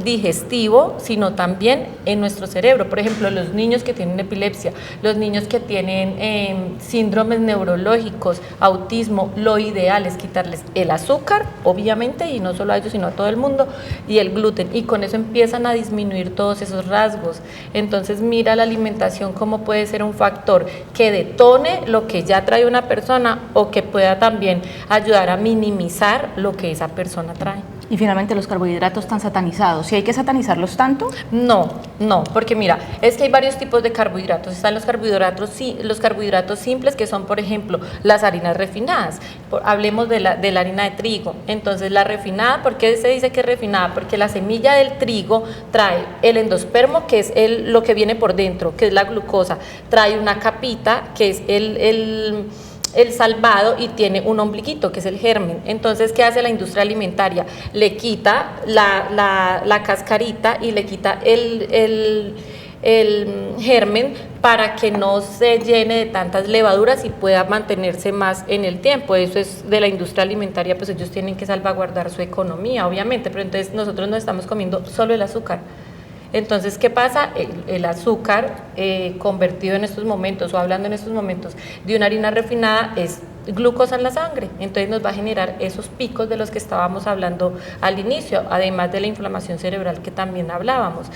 digestivo, sino también en nuestro cerebro. Por ejemplo, los niños que tienen epilepsia, los niños que tienen síndromes neurológicos, autismo, lo ideal es quitarles el azúcar, obviamente, y no solo a ellos, sino a todo el mundo, y el gluten, y con eso empiezan a disminuir todos esos rasgos. Entonces mira la alimentación como puede ser un factor que detone lo que ya trae una persona o que pueda también ayudar a minimizar lo que esa persona trae. Y finalmente los carbohidratos tan satanizados, ¿sí hay que satanizarlos tanto? No, porque mira, es que hay varios tipos de carbohidratos. Están los carbohidratos simples, que son, por ejemplo, las harinas refinadas. Hablemos de la harina de trigo. Entonces, la refinada, ¿por qué se dice que es refinada? Porque la semilla del trigo trae el endospermo, que es lo que viene por dentro, que es la glucosa. Trae una capita, que es el salvado, y tiene un ombliguito que es el germen. Entonces, ¿qué hace la industria alimentaria? Le quita la cascarita y le quita el germen para que no se llene de tantas levaduras y pueda mantenerse más en el tiempo. Eso es de la industria alimentaria, pues ellos tienen que salvaguardar su economía, obviamente, pero entonces nosotros no estamos comiendo solo el azúcar. Entonces, ¿qué pasa? El azúcar convertido en estos momentos, o hablando en estos momentos de una harina refinada, es glucosa en la sangre. Entonces nos va a generar esos picos de los que estábamos hablando al inicio, además de la inflamación cerebral que también hablábamos.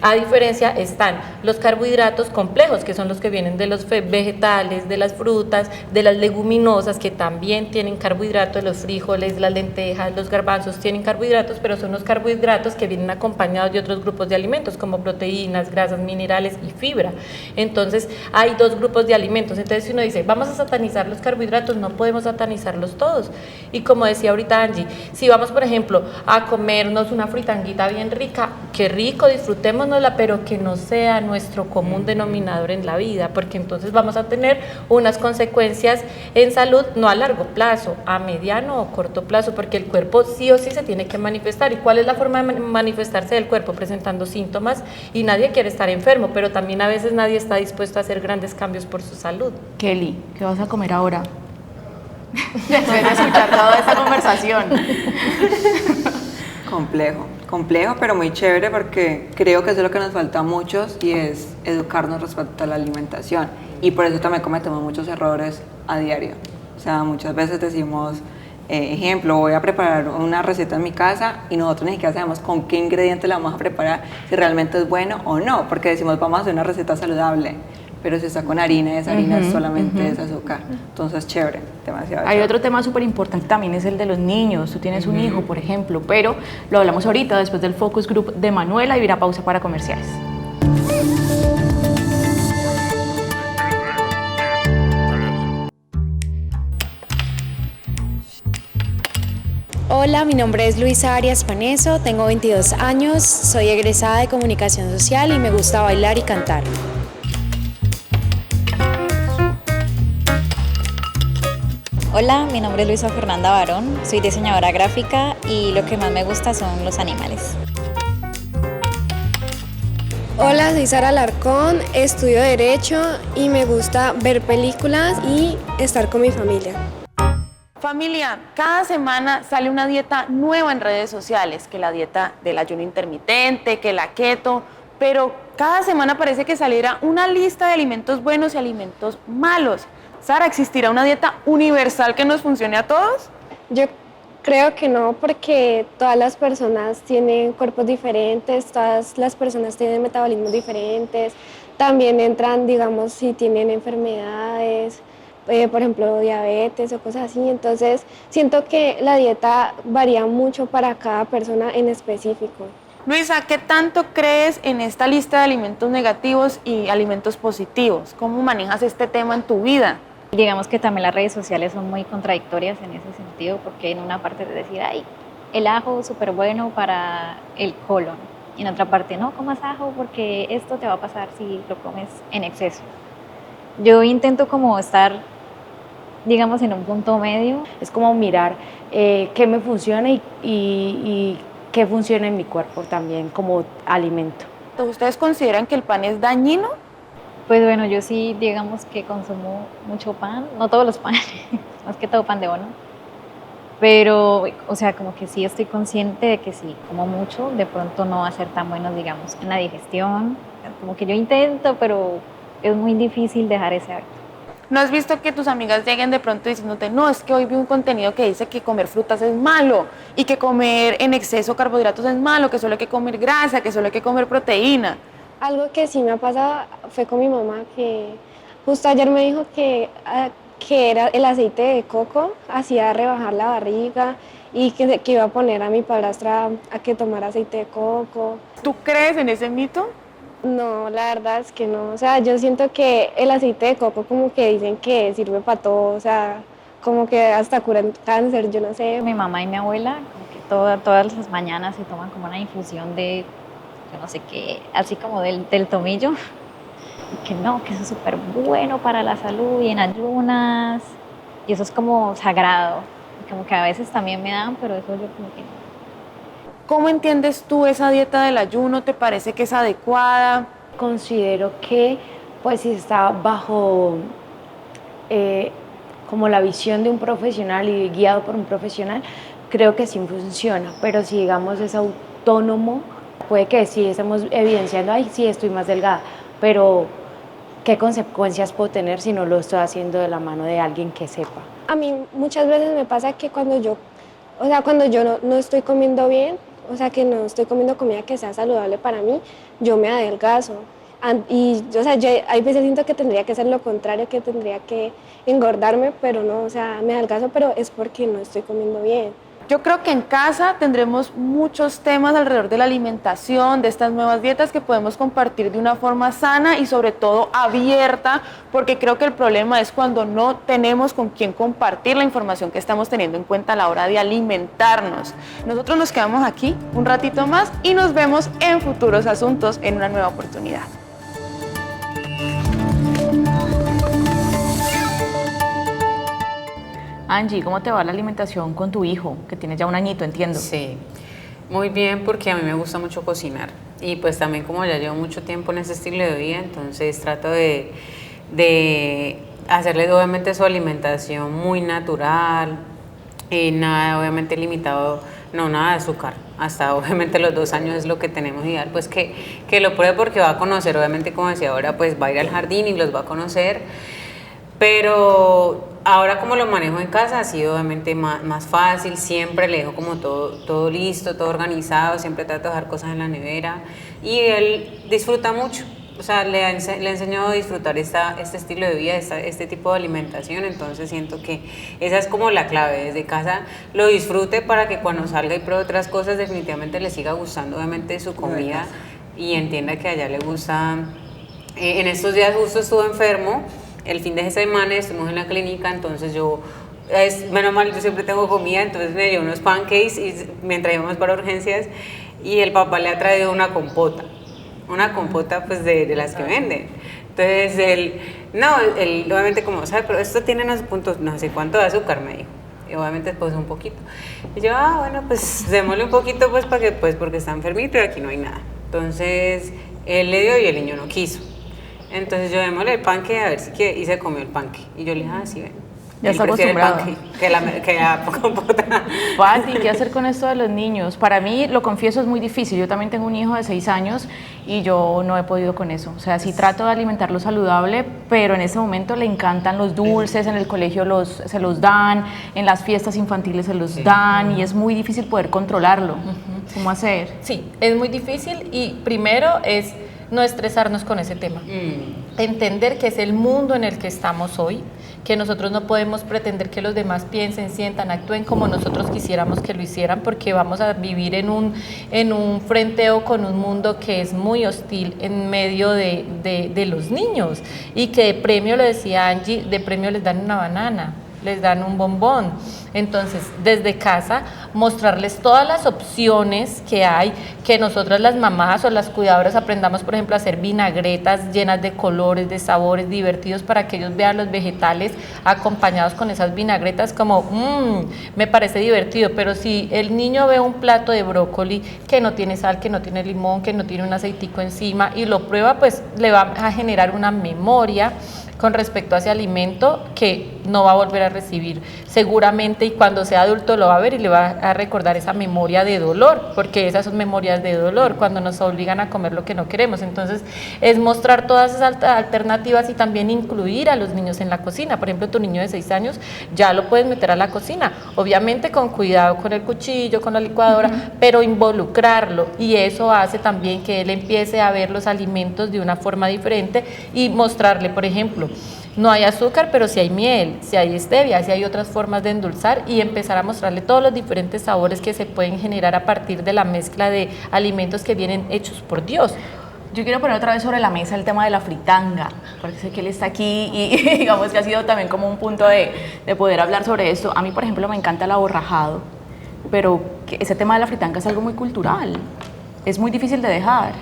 A diferencia están los carbohidratos complejos, que son los que vienen de los vegetales, de las frutas, de las leguminosas, que también tienen carbohidratos. Los frijoles, las lentejas, los garbanzos tienen carbohidratos, pero son los carbohidratos que vienen acompañados de otros grupos de alimentos como proteínas, grasas, minerales y fibra. Entonces hay dos grupos de alimentos. Entonces, si uno dice vamos a satanizar los carbohidratos, no podemos satanizarlos todos. Y como decía ahorita Angie, si vamos, por ejemplo, a comernos una fritanguita bien rica, qué rico, disfrutémonosla, pero que no sea nuestro común denominador en la vida, porque entonces vamos a tener unas consecuencias en salud, no a largo plazo, a mediano o corto plazo, porque el cuerpo sí o sí se tiene que manifestar. ¿Y cuál es la forma de manifestarse del cuerpo? Presentando síntomas, y nadie quiere estar enfermo, pero también a veces nadie está dispuesto a hacer grandes cambios por su salud. Kelly, ¿qué vas a comer ahora? Después de escuchar toda esta conversación. Complejo, pero muy chévere, porque creo que eso es lo que nos falta a muchos, y es educarnos respecto a la alimentación. Y por eso también cometemos muchos errores a diario. O sea, muchas veces decimos, ejemplo, voy a preparar una receta en mi casa y nosotros ni siquiera sabemos con qué ingrediente la vamos a preparar, si realmente es bueno o no, porque decimos vamos a hacer una receta saludable, pero si está con harina, esa harina es solamente ese azúcar. Entonces, chévere, demasiado Hay chévere. otro tema súper importante también, es el de los niños. Tú tienes un hijo, por ejemplo, pero lo hablamos ahorita después del focus group de Manuela, y irá a pausa para comerciales. Hola, mi nombre es Luisa Arias Paneso, tengo 22 años, soy egresada de Comunicación Social y me gusta bailar y cantar. Hola, mi nombre es Luisa Fernanda Barón, soy diseñadora gráfica y lo que más me gusta son los animales. Hola, soy Sara Alarcón, estudio Derecho y me gusta ver películas y estar con mi familia. Familia, cada semana sale una dieta nueva en redes sociales, que la dieta del ayuno intermitente, que la keto, pero cada semana parece que saliera una lista de alimentos buenos y alimentos malos. Sara, ¿existirá una dieta universal que nos funcione a todos? Yo creo que no, porque todas las personas tienen cuerpos diferentes, todas las personas tienen metabolismos diferentes, también entran, digamos, si tienen enfermedades, por ejemplo, diabetes o cosas así. Entonces, siento que la dieta varía mucho para cada persona en específico. Luisa, ¿qué tanto crees en esta lista de alimentos negativos y alimentos positivos? ¿Cómo manejas este tema en tu vida? Digamos que también las redes sociales son muy contradictorias en ese sentido, porque en una parte te decir, ay, el ajo es súper bueno para el colon, y en otra parte, no comas ajo porque esto te va a pasar si lo comes en exceso. Yo intento como estar, digamos, en un punto medio. Es como mirar qué me funciona y qué funciona en mi cuerpo también como alimento. ¿Ustedes consideran que el pan es dañino? Pues bueno, yo sí, digamos que consumo mucho pan, no todos los panes, más que todo pan de bono. pero, o sea, como que sí estoy consciente de que si como mucho, de pronto no va a ser tan bueno, digamos, en la digestión. Como que yo intento, pero es muy difícil dejar ese hábito. ¿No has visto que tus amigas lleguen de pronto diciéndote, no, es que hoy vi un contenido que dice que comer frutas es malo y que comer en exceso carbohidratos es malo, que solo hay que comer grasa, que solo hay que comer proteína? Algo que sí me ha pasado fue con mi mamá, que justo ayer me dijo que era el aceite de coco, hacía rebajar la barriga y que iba a poner a mi padrastra a que tomara aceite de coco. ¿Tú crees en ese mito? No, la verdad es que no. O sea, yo siento que el aceite de coco como que dicen que sirve para todo, o sea, como que hasta cura cáncer, yo no sé. Mi mamá y mi abuela, como que todas las mañanas se toman como una infusión de, yo no sé qué, así como del tomillo. Que no, que eso es súper bueno para la salud y en ayunas. Y eso es como sagrado. Como que a veces también me dan, pero eso yo como que no. ¿Cómo entiendes tú esa dieta del ayuno? ¿Te parece que es adecuada? Considero que pues si está bajo como la visión de un profesional y guiado por un profesional, creo que sí funciona, pero si digamos es autónomo, puede que sí estemos evidenciando, ay, sí estoy más delgada, pero ¿qué consecuencias puedo tener si no lo estoy haciendo de la mano de alguien que sepa? A mí muchas veces me pasa que cuando yo no estoy comiendo bien, o sea, que no estoy comiendo comida que sea saludable para mí, yo me adelgazo. Y, o sea, yo hay veces siento que tendría que ser lo contrario, que tendría que engordarme, pero no, o sea, me adelgazo, pero es porque no estoy comiendo bien. Yo creo que en casa tendremos muchos temas alrededor de la alimentación, de estas nuevas dietas que podemos compartir de una forma sana y sobre todo abierta, porque creo que el problema es cuando no tenemos con quién compartir la información que estamos teniendo en cuenta a la hora de alimentarnos. Nosotros nos quedamos aquí un ratito más y nos vemos en futuros asuntos en una nueva oportunidad. Angie, ¿cómo te va la alimentación con tu hijo, que tiene ya un añito, entiendo? Sí, muy bien, porque a mí me gusta mucho cocinar y pues también como ya llevo mucho tiempo en ese estilo de vida, entonces trato de hacerle obviamente su alimentación muy natural, nada obviamente limitado, no nada de azúcar, hasta obviamente los 2 años es lo que tenemos ideal, pues que lo pruebe porque va a conocer, obviamente como decía ahora, pues va a ir al jardín y los va a conocer, pero ahora como lo manejo en casa ha sido obviamente más fácil, siempre le dejo como todo listo, todo organizado, siempre trato de dejar cosas en la nevera y él disfruta mucho, o sea, le he enseñado a disfrutar este estilo de vida, este tipo de alimentación, entonces siento que esa es como la clave, desde casa lo disfrute para que cuando salga y pruebe otras cosas definitivamente le siga gustando obviamente su comida y entienda que allá le gusta. En estos días justo estuve enfermo, el fin de semana estuvimos en la clínica, entonces menos mal, yo siempre tengo comida, entonces me dio unos pancakes y mientras íbamos para urgencias y el papá le ha traído una compota pues de las que venden. Entonces él obviamente como, sabe, pero esto tiene unos puntos, no sé cuánto de azúcar, me dijo. Y obviamente pues un poquito. Y yo, bueno, pues démosle un poquito pues porque está enfermito y aquí no hay nada. Entonces él le dio y el niño no quiso. Entonces yo démosle el panque a ver si quiere, y se comió el panque. Y yo le dije, sí, ven. Ya está acostumbrado. Que la compota. Pati, ¿qué hacer con esto de los niños? Para mí, lo confieso, es muy difícil. Yo también tengo un hijo de 6 años y yo no he podido con eso. O sea, sí trato de alimentarlo saludable, pero en ese momento le encantan los dulces, en el colegio se los dan, en las fiestas infantiles se los dan y es muy difícil poder controlarlo. ¿Cómo hacer? Sí, es muy difícil y primero es no estresarnos con ese tema. Entender que es el mundo en el que estamos hoy, que nosotros no podemos pretender que los demás piensen, sientan, actúen como nosotros quisiéramos que lo hicieran, porque vamos a vivir en un frenteo con un mundo que es muy hostil en medio de los niños y que de premio, lo decía Angie, de premio les dan una banana, les dan un bombón. Entonces, desde casa, mostrarles todas las opciones que hay, que nosotras las mamás o las cuidadoras aprendamos, por ejemplo, a hacer vinagretas llenas de colores, de sabores divertidos para que ellos vean los vegetales acompañados con esas vinagretas como, me parece divertido, pero si el niño ve un plato de brócoli que no tiene sal, que no tiene limón, que no tiene un aceitico encima y lo prueba, pues le va a generar una memoria con respecto a ese alimento que no va a volver a recibir seguramente, y cuando sea adulto lo va a ver y le va a recordar esa memoria de dolor, porque esas son memorias de dolor cuando nos obligan a comer lo que no queremos. Entonces es mostrar todas esas alternativas y también incluir a los niños en la cocina. Por ejemplo, tu niño de 6 años ya lo puedes meter a la cocina, obviamente con cuidado con el cuchillo, con la licuadora, pero involucrarlo, y eso hace también que él empiece a ver los alimentos de una forma diferente y mostrarle, por ejemplo, no hay azúcar, pero sí hay miel, sí hay stevia, sí hay otras formas de endulzar, y empezar a mostrarle todos los diferentes sabores que se pueden generar a partir de la mezcla de alimentos que vienen hechos por Dios. Yo quiero poner otra vez sobre la mesa el tema de la fritanga, porque sé que él está aquí y digamos que ha sido también como un punto de poder hablar sobre esto. A mí, por ejemplo, me encanta el aborrajado, pero ese tema de la fritanga es algo muy cultural, es muy difícil de dejar.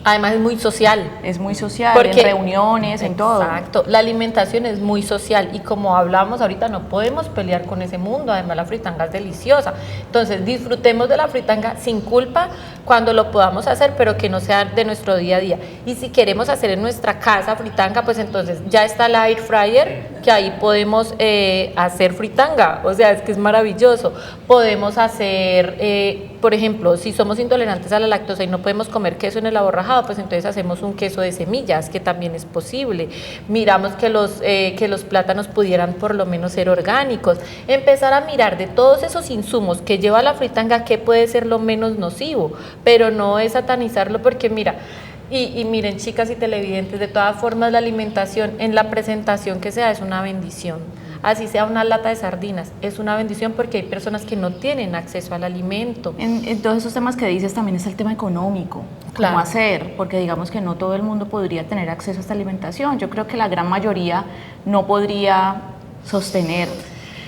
Además es muy social. Es muy social, porque, en reuniones, en todo. Exacto, la alimentación es muy social, y como hablábamos ahorita, no podemos pelear con ese mundo. Además la fritanga es deliciosa, entonces disfrutemos de la fritanga sin culpa cuando lo podamos hacer, pero que no sea de nuestro día a día. Y si queremos hacer en nuestra casa fritanga, pues entonces ya está el air fryer, que ahí podemos hacer fritanga, o sea, es que es maravilloso. Podemos hacer, por ejemplo, si somos intolerantes a la lactosa y no podemos comer queso en el aborrajado, pues entonces hacemos un queso de semillas, que también es posible. Miramos que los plátanos pudieran por lo menos ser orgánicos. Empezar a mirar de todos esos insumos que lleva la fritanga, qué puede ser lo menos nocivo, pero no es satanizarlo, porque mira, y miren, chicas y televidentes, de todas formas la alimentación en la presentación que sea es una bendición. Así sea una lata de sardinas, es una bendición, porque hay personas que no tienen acceso al alimento. En todos esos temas que dices también está el tema económico, claro. cómo hacer, porque digamos que no todo el mundo podría tener acceso a esta alimentación. Yo creo que la gran mayoría no podría sostener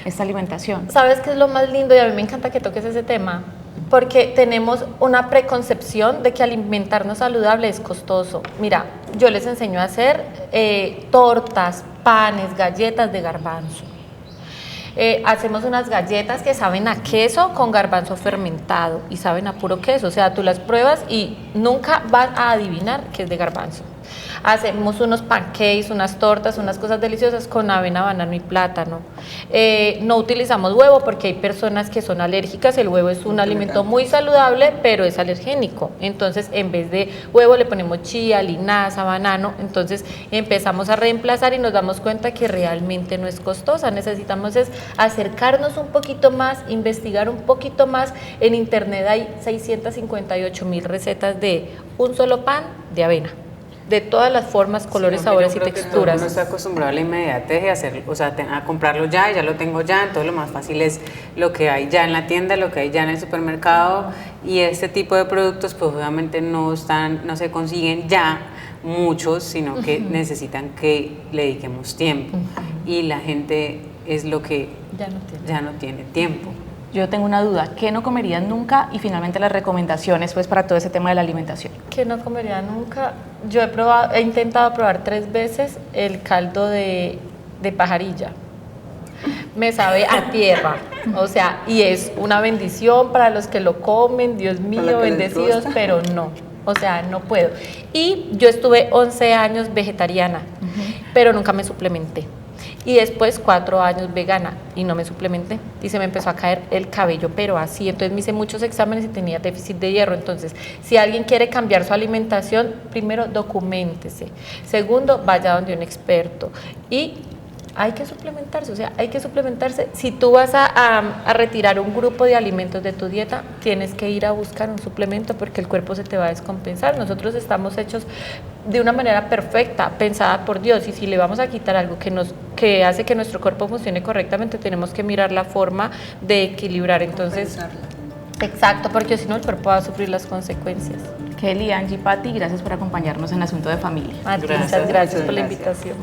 esta alimentación. ¿Sabes qué es lo más lindo? Y a mí me encanta que toques ese tema, porque tenemos una preconcepción de que alimentarnos saludable es costoso. Mira, yo les enseño a hacer tortas, panes, galletas de garbanzo. Hacemos unas galletas que saben a queso con garbanzo fermentado y saben a puro queso, o sea, tú las pruebas y nunca vas a adivinar que es de garbanzo. Hacemos unos pancakes, unas tortas, unas cosas deliciosas con avena, banano y plátano. No utilizamos huevo porque hay personas que son alérgicas. El huevo es un alimento muy saludable, pero es alergénico. Entonces, en vez de huevo le ponemos chía, linaza, banano. Entonces, empezamos a reemplazar y nos damos cuenta que realmente no es costosa. Necesitamos es acercarnos un poquito más, investigar un poquito más. En internet hay 658.000 recetas de un solo pan de avena, de todas las formas, colores, sabores y texturas. Uno está acostumbrado a la inmediatez de hacer, o sea, a comprarlo ya lo tengo ya, entonces lo más fácil es lo que hay ya en la tienda, lo que hay ya en el supermercado, y este tipo de productos pues obviamente no se consiguen ya muchos, sino que necesitan que le dediquemos tiempo, y la gente es lo que ya no tiene tiempo. Yo tengo una duda, ¿qué no comerían nunca? Y finalmente las recomendaciones pues para todo ese tema de la alimentación. ¿Qué no comería nunca? Yo he intentado probar 3 veces el caldo de pajarilla. Me sabe a tierra, o sea, y es una bendición para los que lo comen, Dios mío, bendecidos, pero no, o sea, no puedo. Y yo estuve 11 años vegetariana, pero nunca me suplementé. Y después 4 años vegana y no me suplementé, y se me empezó a caer el cabello, pero así. Entonces me hice muchos exámenes y tenía déficit de hierro. Entonces, si alguien quiere cambiar su alimentación, primero documéntese, segundo vaya donde un experto, y hay que suplementarse, o sea, hay que suplementarse. Si tú vas a retirar un grupo de alimentos de tu dieta, tienes que ir a buscar un suplemento, porque el cuerpo se te va a descompensar. Nosotros estamos hechos de una manera perfecta, pensada por Dios, y si le vamos a quitar algo que hace que nuestro cuerpo funcione correctamente, tenemos que mirar la forma de equilibrar. Entonces, exacto, porque si no el cuerpo va a sufrir las consecuencias. Kelly, Angie, Patti, gracias por acompañarnos en Asunto de Familia. Muchas gracias por la invitación.